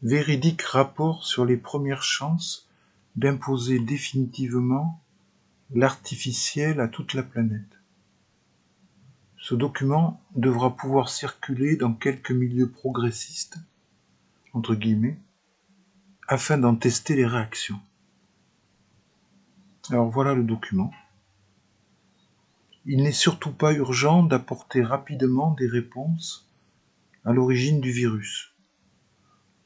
Véridique rapport sur les premières chances d'imposer définitivement l'artificiel à toute la planète. Ce document devra pouvoir circuler dans quelques milieux progressistes, entre guillemets, afin d'en tester les réactions. Alors voilà le document. Il n'est surtout pas urgent d'apporter rapidement des réponses à l'origine du virus,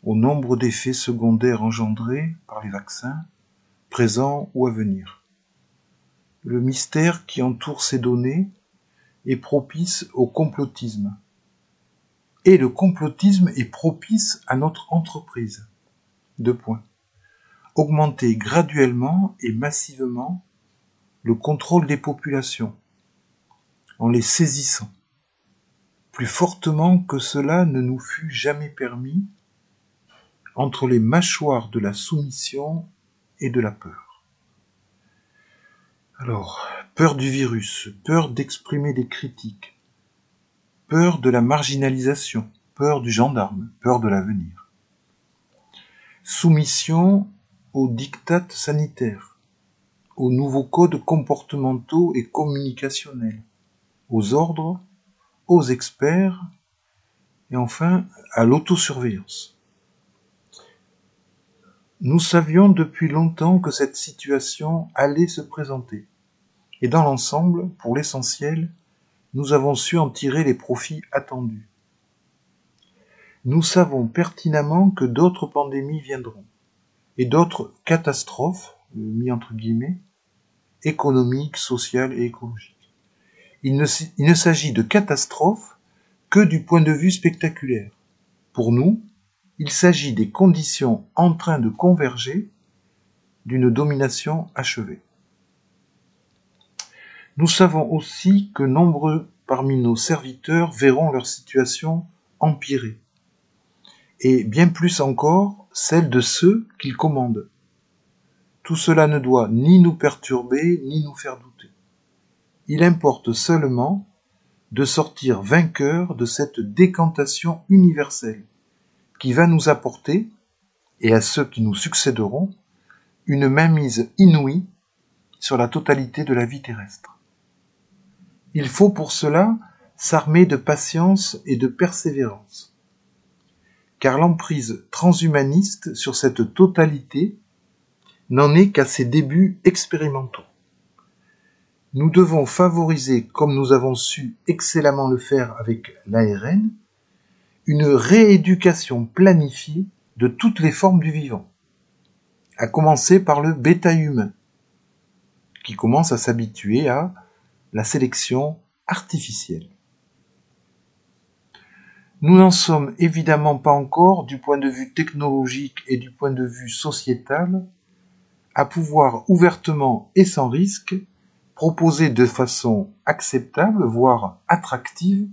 au nombre d'effets secondaires engendrés par les vaccins, présents ou à venir. Le mystère qui entoure ces données est propice au complotisme. Et le complotisme est propice à notre entreprise. 2 points. Augmenter graduellement et massivement le contrôle des populations, en les saisissant, plus fortement que cela ne nous fut jamais permis, entre les mâchoires de la soumission et de la peur. Alors, peur du virus, peur d'exprimer des critiques, peur de la marginalisation, peur du gendarme, peur de l'avenir. Soumission aux diktats sanitaires, aux nouveaux codes comportementaux et communicationnels, aux ordres, aux experts, et enfin à l'autosurveillance. Nous savions depuis longtemps que cette situation allait se présenter, et dans l'ensemble, pour l'essentiel, nous avons su en tirer les profits attendus. Nous savons pertinemment que d'autres pandémies viendront, et d'autres catastrophes, mis entre guillemets, économiques, sociales et écologiques. Il ne s'agit de catastrophes que du point de vue spectaculaire. Pour nous, il s'agit des conditions en train de converger d'une domination achevée. Nous savons aussi que nombreux parmi nos serviteurs verront leur situation empirer, et bien plus encore celle de ceux qu'ils commandent. Tout cela ne doit ni nous perturber, ni nous faire douter. Il importe seulement de sortir vainqueurs de cette décantation universelle qui va nous apporter, et à ceux qui nous succéderont, une mainmise inouïe sur la totalité de la vie terrestre. Il faut pour cela s'armer de patience et de persévérance, car l'emprise transhumaniste sur cette totalité n'en est qu'à ses débuts expérimentaux. Nous devons favoriser, comme nous avons su excellemment le faire avec l'ARN, une rééducation planifiée de toutes les formes du vivant, à commencer par le bêta humain, qui commence à s'habituer à la sélection artificielle. Nous n'en sommes évidemment pas encore, du point de vue technologique et du point de vue sociétal, à pouvoir ouvertement et sans risque proposer de façon acceptable, voire attractive,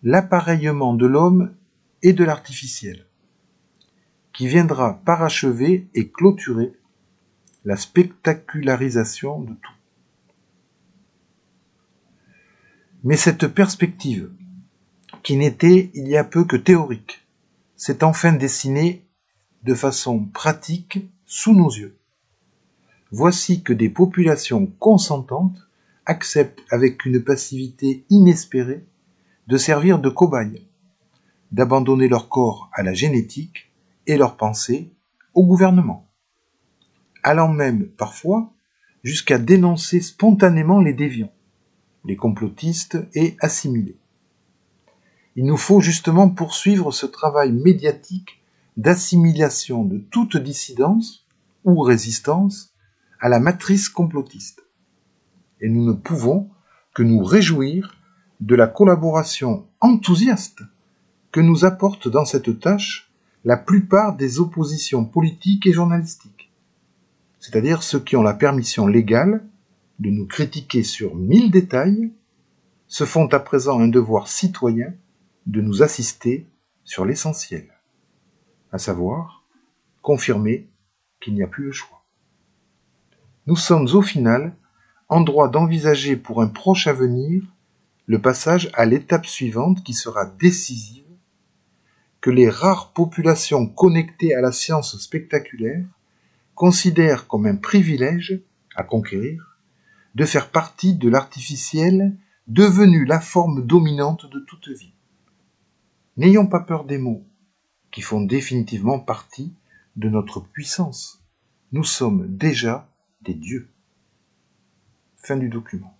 l'appareillement de l'homme et de l'artificiel, qui viendra parachever et clôturer la spectacularisation de tout. Mais cette perspective, qui n'était il y a peu que théorique, s'est enfin dessinée de façon pratique sous nos yeux. Voici que des populations consentantes acceptent avec une passivité inespérée de servir de cobayes, d'abandonner leur corps à la génétique et leurs pensées au gouvernement, allant même parfois jusqu'à dénoncer spontanément les déviants, les complotistes et assimilés. Il nous faut justement poursuivre ce travail médiatique d'assimilation de toute dissidence ou résistance à la matrice complotiste. Et nous ne pouvons que nous réjouir de la collaboration enthousiaste que nous apportent dans cette tâche la plupart des oppositions politiques et journalistiques, c'est-à-dire ceux qui ont la permission légale de nous critiquer sur 1000 détails, se font à présent un devoir citoyen de nous assister sur l'essentiel, à savoir confirmer qu'il n'y a plus le choix. Nous sommes au final en droit d'envisager pour un proche avenir le passage à l'étape suivante qui sera décisive, que les rares populations connectées à la science spectaculaire considèrent comme un privilège à conquérir de faire partie de l'artificiel devenu la forme dominante de toute vie. N'ayons pas peur des mots, qui font définitivement partie de notre puissance. Nous sommes déjà des dieux. Fin du document.